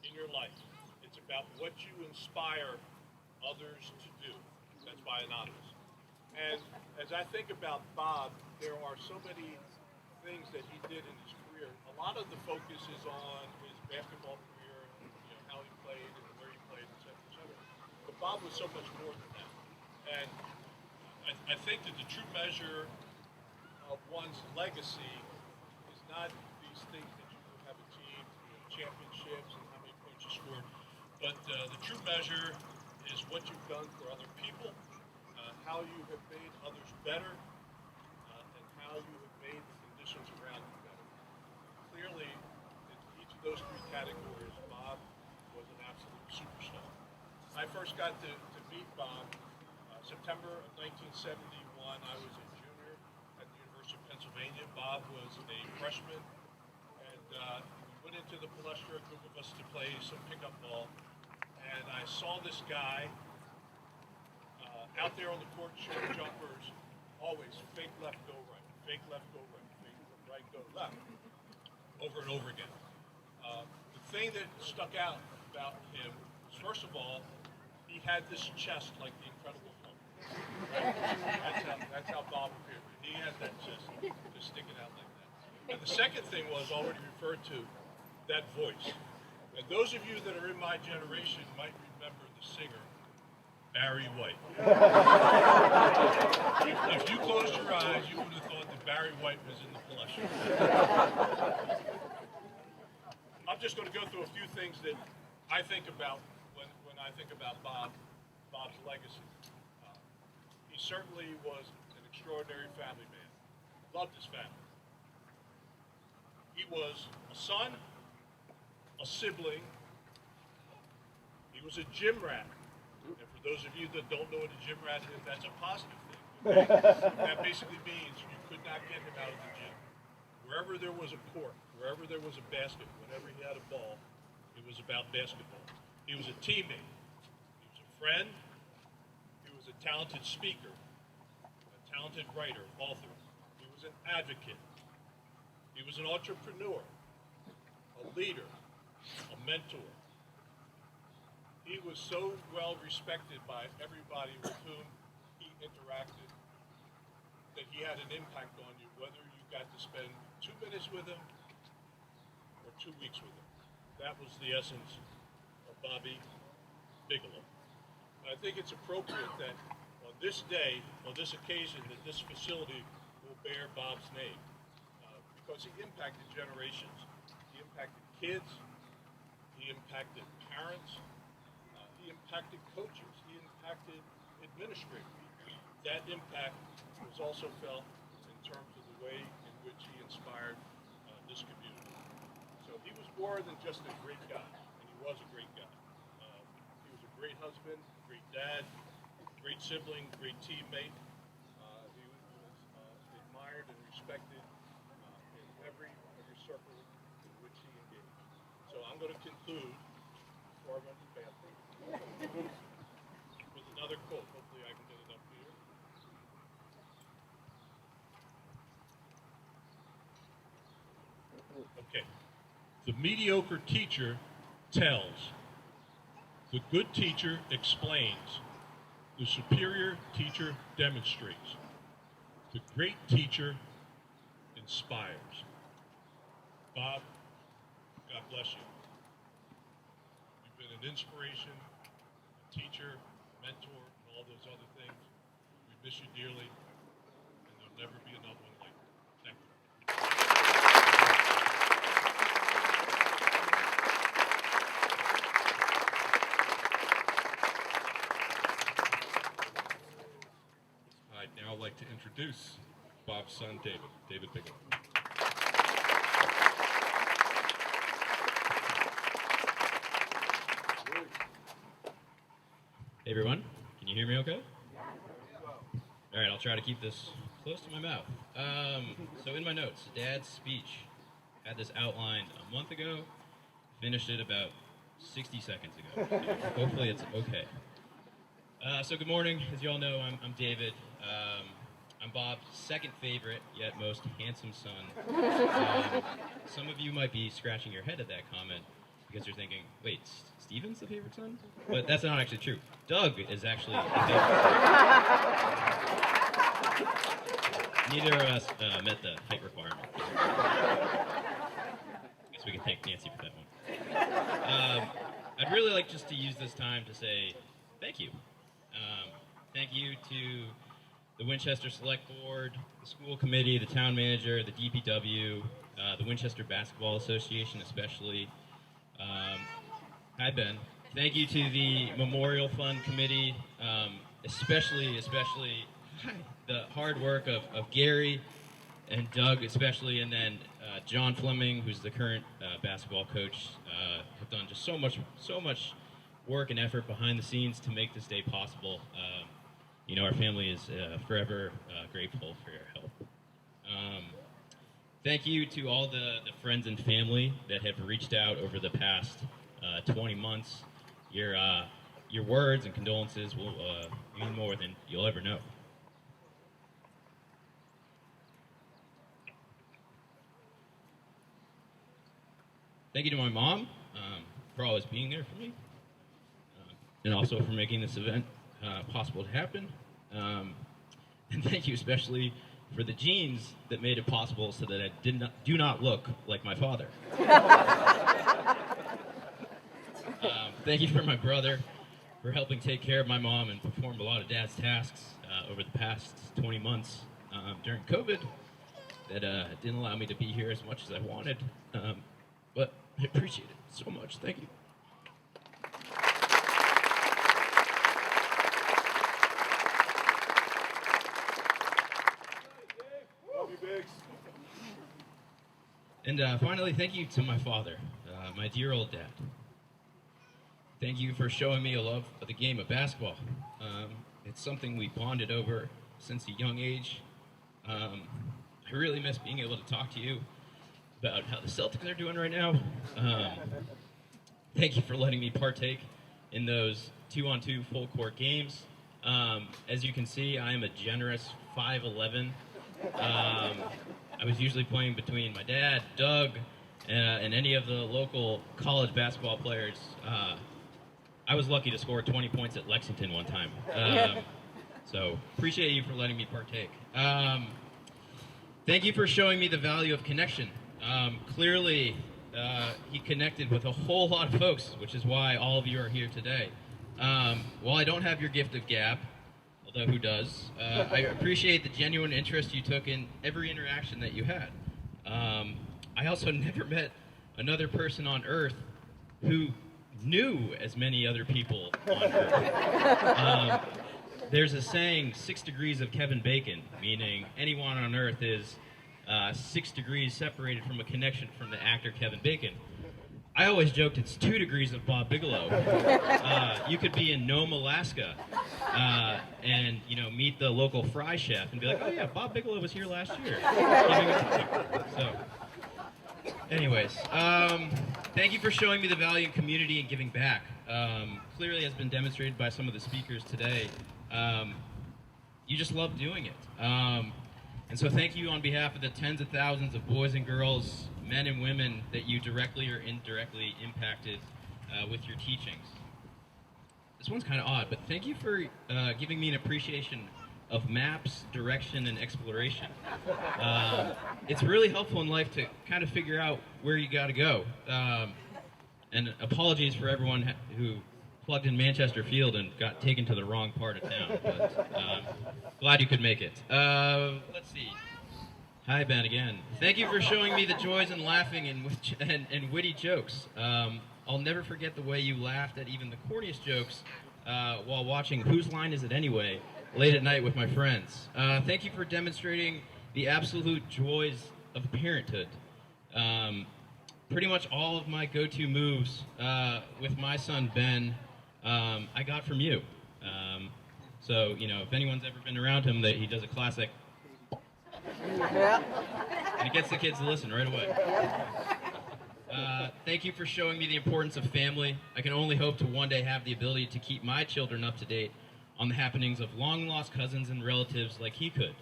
in your life. It's about what you inspire others to do. That's by Anonymous. And as I think about Bob, there are so many things that he did in his career. A lot of the focus is on his basketball career, how he played and where he played, et cetera, et cetera. But Bob was so much more than that. And I think that the true measure of one's legacy is not these things that you have achieved, championships and how many points you scored, but the true measure is what you've done for other people, how you have made others better, and how you have made the conditions around you better. Clearly, in each of those 3 categories, Bob was an absolute superstar. I first got to meet Bob September September of 1971, I was a junior at the University of Pennsylvania. Bob was a freshman, and we went into the Palestra, a group of us, to play some pickup ball. And I saw this guy out there on the court shooting jumpers, always fake left, go right, fake left, go right, fake right, go left, over and over again. The thing that stuck out about him was, first of all, he had this chest like the Incredible Hulk. That's how Bob appeared. He had that chest just sticking out like that. And the second thing was already referred to, that voice. And those of you that are in my generation might remember the singer, Barry White. If you closed your eyes, you would have thought that Barry White was in the Palestra. I'm just going to go through a few things that I think about when I think about Bob's legacy. He certainly was an extraordinary family man. Loved his family. He was a son, a sibling. He was a gym rat. And for those of you that don't know what a gym rat is, that's a positive thing. Okay? That basically means you could not get him out of the gym. Wherever there was a court, wherever there was a basket, whenever he had a ball, it was about basketball. He was a teammate. He was a friend. He was a talented speaker, a talented writer, author. He was an advocate. He was an entrepreneur, a leader, a mentor. He was so well respected by everybody with whom he interacted that he had an impact on you, whether you got to spend 2 minutes with him or 2 weeks with him. That was the essence of Bobby Bigelow. And I think it's appropriate that on this day, on this occasion, that this facility will bear Bob's name. Because he impacted generations. He impacted kids. He impacted parents. He impacted coaches. He impacted administrators. That impact was also felt in terms of the way in which he inspired this community. So he was more than just a great guy, and he was a great guy. He was a great husband, great dad, great sibling, great teammate. He was admired and respected in every circle in which he engaged. So I'm going to conclude, before I run to the bathroom, with another quote. Hopefully I can get it up here. Okay. The mediocre teacher tells. The good teacher explains. The superior teacher demonstrates. The great teacher inspires. Bob, God bless you. You've been an inspiration, a teacher, mentor, and all those other things. We miss you dearly, and there'll never be another one like you. Thank you. I'd now like to introduce Bob's son, David Bigelow. Hey everyone, can you hear me okay? All right, I'll try to keep this close to my mouth. So in my notes, Dad's speech, had this outlined a month ago, finished it about 60 seconds ago. So hopefully it's okay. So good morning. As you all know, I'm David. I'm Bob's second favorite, yet most handsome son. Some of you might be scratching your head at that comment because you're thinking, wait, Steven's the favorite son? But that's not actually true. Doug is actually the favorite son. Neither of us met the height requirement. Guess we can thank Nancy for that one. I'd really like just to use this time to say thank you. Thank you to the Winchester Select Board, the school committee, the town manager, the DPW, the Winchester Basketball Association especially. Hi, Ben. Thank you to the Memorial Fund Committee, especially the hard work of Gary and Doug especially, and then John Fleming, who's the current basketball coach, have done just so much work and effort behind the scenes to make this day possible. our family is forever grateful for your help. Thank you to all the friends and family that have reached out over the past 20 months. Your words and condolences will mean more than you'll ever know. Thank you to my mom for always being there for me, and also for making this event possible to happen. And thank you especially for the genes that made it possible so that I do not look like my father. Thank you for my brother for helping take care of my mom and perform a lot of Dad's tasks over the past 20 months during COVID that didn't allow me to be here as much as I wanted. But I appreciate it so much. Thank you. Love you, Biggs. And finally, thank you to my father, my dear old dad. Thank you for showing me a love of the game of basketball. It's something we bonded over since a young age. I really miss being able to talk to you about how the Celtics are doing right now. Thank you for letting me partake in those 2-on-2 full court games. As you can see, I am a generous 5'11". I was usually playing between my dad, Doug, and any of the local college basketball players. I was lucky to score 20 points at Lexington one time. So appreciate you for letting me partake. Thank you for showing me the value of connection. Clearly, he connected with a whole lot of folks, which is why all of you are here today. While I don't have your gift of gab, although who does, I appreciate the genuine interest you took in every interaction that you had. I also never met another person on Earth who knew as many other people on Earth. There's a saying, 6 degrees of Kevin Bacon, meaning anyone on Earth is 6 degrees separated from a connection from the actor Kevin Bacon. I always joked it's 2 degrees of Bob Bigelow. You could be in Nome, Alaska, and meet the local fry chef and be like, oh yeah, Bob Bigelow was here last year. So, anyways, thank you for showing me the value in community and giving back. Clearly has been demonstrated by some of the speakers today. You just love doing it. And so thank you on behalf of the tens of thousands of boys and girls, men and women that you directly or indirectly impacted with your teachings. This one's kind of odd, but thank you for giving me an appreciation of maps, direction, and exploration. It's really helpful in life to kind of figure out where you got to go. And apologies for everyone who plugged in Manchester Field and got taken to the wrong part of town, but glad you could make it. Let's see. Hi, Ben, again. Thank you for showing me the joys in laughing and witty jokes. I'll never forget the way you laughed at even the corniest jokes while watching Whose Line Is It Anyway? Late at night with my friends. Thank you for demonstrating the absolute joys of parenthood. Pretty much all of my go-to moves with my son, Ben, I got from you. So, if anyone's ever been around him, that he does a classic. And it gets the kids to listen right away. Thank you for showing me the importance of family. I can only hope to one day have the ability to keep my children up to date on the happenings of long-lost cousins and relatives like he could.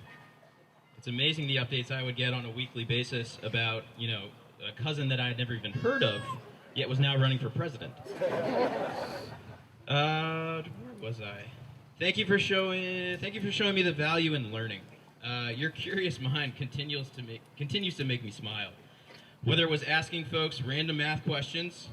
It's amazing the updates I would get on a weekly basis about, a cousin that I had never even heard of, yet was now running for president. Where was I? Thank you for showing me the value in learning. Your curious mind continues to make me smile. Whether it was asking folks random math questions,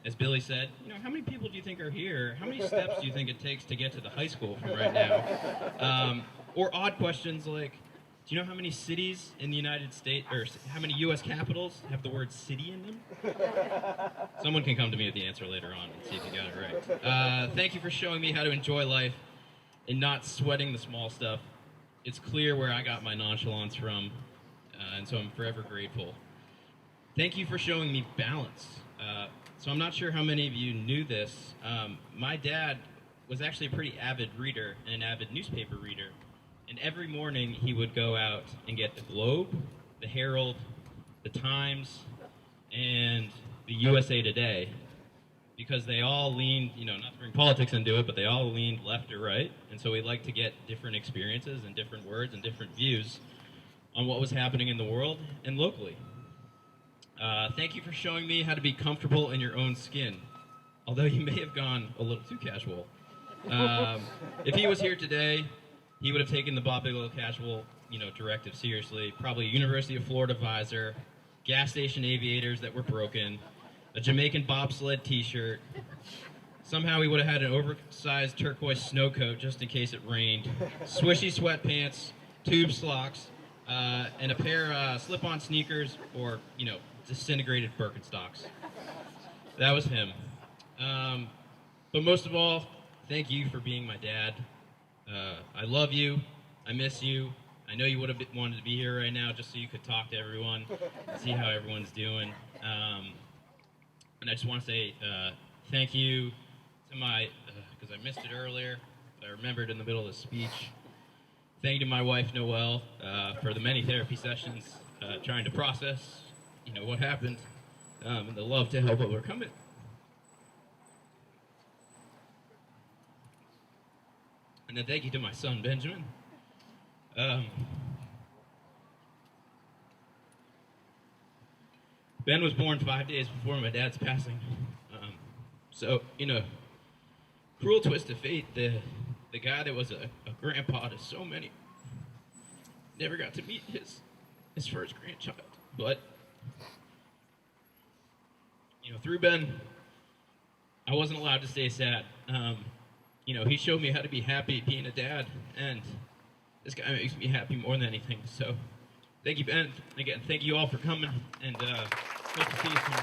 as Billy said, how many people do you think are here? How many steps do you think it takes to get to the high school from right now? Or odd questions like, do you know how many cities in the United States, or how many U.S. capitals have the word city in them? Someone can come to me with the answer later on and see if you got it right. Thank you for showing me how to enjoy life and not sweating the small stuff. It's clear where I got my nonchalance from, and so I'm forever grateful. Thank you for showing me balance. So I'm not sure how many of you knew this. My dad was actually a pretty avid reader and an avid newspaper reader. And every morning he would go out and get the Globe, the Herald, the Times, and the USA Today, because they all leaned, not to bring politics into it, but they all leaned left or right. And so we like to get different experiences and different words and different views on what was happening in the world and locally. Thank you for showing me how to be comfortable in your own skin, although you may have gone a little too casual. If he was here today, he would have taken the Bob Bigelow casual, directive seriously. Probably University of Florida visor, gas station aviators that were broken, a Jamaican bobsled t-shirt. Somehow he would have had an oversized turquoise snow coat just in case it rained, swishy sweatpants, tube slocks, and a pair of slip-on sneakers or, disintegrated Birkenstocks. That was him. But most of all, thank you for being my dad. I love you. I miss you. I know you would have wanted to be here right now just so you could talk to everyone, see how everyone's doing. And I just want to say thank you to my, because I missed it earlier, but I remembered in the middle of the speech. Thank you to my wife, Noelle, for the many therapy sessions, trying to process, what happened, and the love to help overcome it. And then thank you to my son, Benjamin. Ben was born 5 days before my dad's passing. So, cruel twist of fate, the guy that was a grandpa to so many never got to meet his first grandchild. But, through Ben, I wasn't allowed to stay sad. He showed me how to be happy being a dad, and this guy makes me happy more than anything. So, thank you, Ben. Again, thank you all for coming, and hope to see you soon.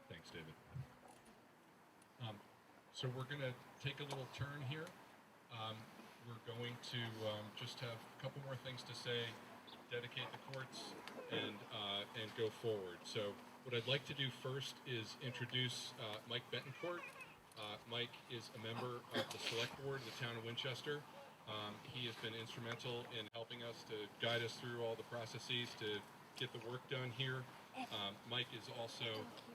Thanks, David. So we're going to take a little turn here. We're going to just have a couple more things to say, dedicate the courts, and go forward. So what I'd like to do first is introduce Mike Bettencourt. Mike is a member of the Select Board of the town of Winchester. He has been instrumental in helping us to guide us through all the processes to get the work done here. Mike is also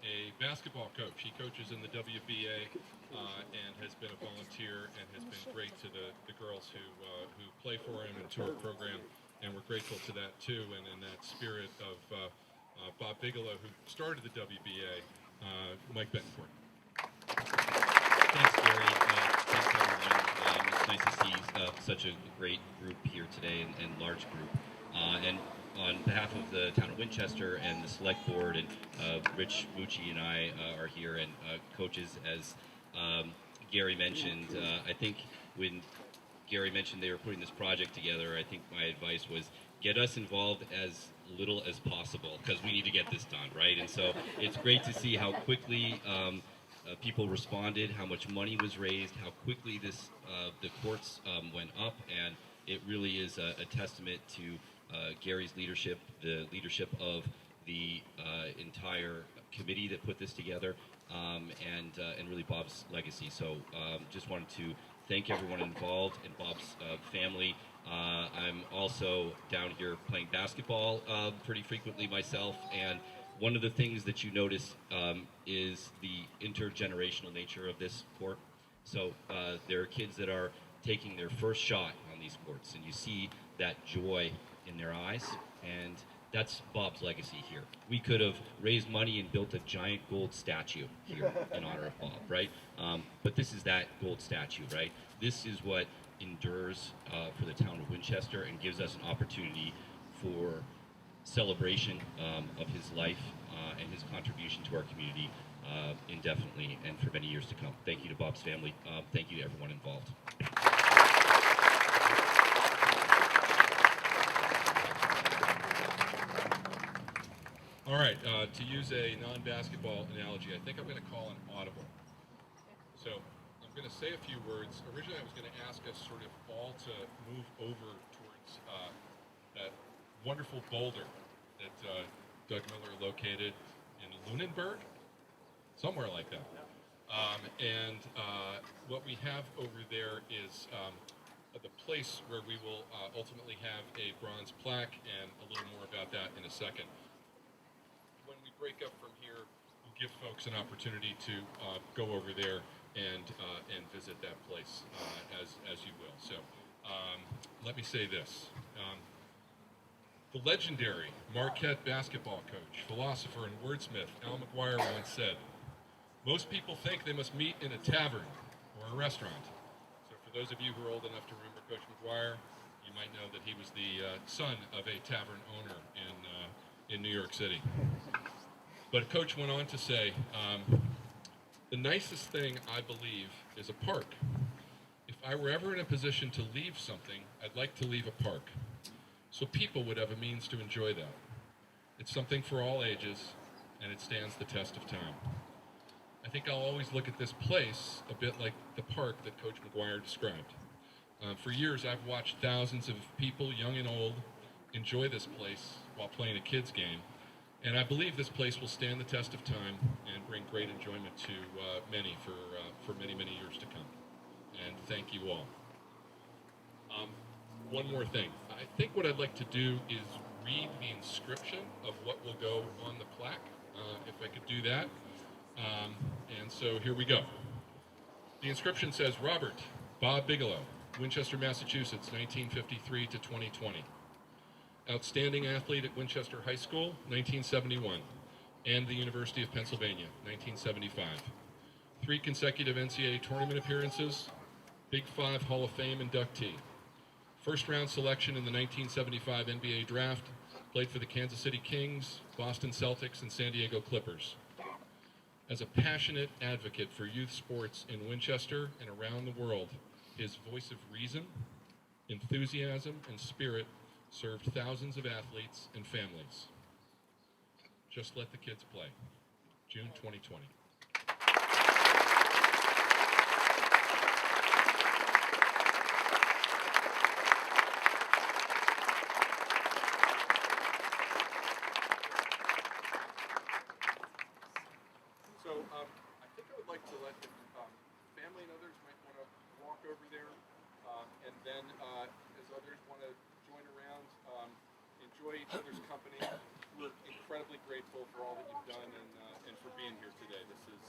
a basketball coach. He coaches in the WBA and has been a volunteer and has been great to the girls who play for him and to our program. And we're grateful to that too. And in that spirit of Bob Bigelow, who started the WBA, Mike Bettencourt. Thanks, Gary. Thanks, everyone. It's nice to see such a great group here today and large group. And on behalf of the town of Winchester and the Select Board, and Rich Mucci and I are here, and coaches, as Gary mentioned. I think when Gary mentioned they were putting this project together, I think my advice was get us involved as little as possible, because we need to get this done, right? And so it's great to see how quickly people responded, how much money was raised, how quickly the courts went up, and it really is a testament to Gary's leadership, the leadership of the entire committee that put this together, and really Bob's legacy. So just wanted to thank everyone involved and Bob's family. I'm also down here playing basketball pretty frequently myself, and one of the things that you notice is the intergenerational nature of this court. So there are kids that are taking their first shot on these courts, and you see that joy in their eyes, and that's Bob's legacy here. We could have raised money and built a giant gold statue here in honor of Bob, right? But this is that gold statue, right? This is what endures for the town of Winchester and gives us an opportunity for celebration of his life and his contribution to our community indefinitely and for many years to come. Thank you to Bob's family. Thank you to everyone involved. All right, to use a non-basketball analogy, I think I'm going to call an audible. So say a few words. Originally, I was going to ask us sort of all to move over towards that wonderful boulder that Doug Miller located in Lunenburg, somewhere like that. What we have over there is the place where we will ultimately have a bronze plaque, and a little more about that in a second. When we break up from here, we'll give folks an opportunity to go over there and visit that place as you will. So let me say this. The legendary Marquette basketball coach, philosopher, and wordsmith Al McGuire once said, "Most people think they must meet in a tavern or a restaurant." So for those of you who are old enough to remember Coach McGuire, you might know that he was the son of a tavern owner in New York City. But Coach went on to say, the nicest thing, I believe, is a park. If I were ever in a position to leave something, I'd like to leave a park, so people would have a means to enjoy that. It's something for all ages, and it stands the test of time. I think I'll always look at this place a bit like the park that Coach McGuire described. For years, I've watched thousands of people, young and old, enjoy this place while playing a kids' game. And I believe this place will stand the test of time and bring great enjoyment to many for many, many years to come. And thank you all. One more thing. I think what I'd like to do is read the inscription of what will go on the plaque, if I could do that. And so here we go. The inscription says, Robert Bob Bigelow, Winchester, Massachusetts, 1953 to 2020. Outstanding athlete at Winchester High School, 1971, and the University of Pennsylvania, 1975. 3 consecutive NCAA tournament appearances, Big Five Hall of Fame inductee. First round selection in the 1975 NBA draft, played for the Kansas City Kings, Boston Celtics, and San Diego Clippers. As a passionate advocate for youth sports in Winchester and around the world, his voice of reason, enthusiasm, and spirit served thousands of athletes and families. Just let the kids play. June 2020. So I think I would like to let the family and others might want to walk over there, and then as others want to join around, enjoy each other's company. We're incredibly grateful for all that you've done and for being here today. This is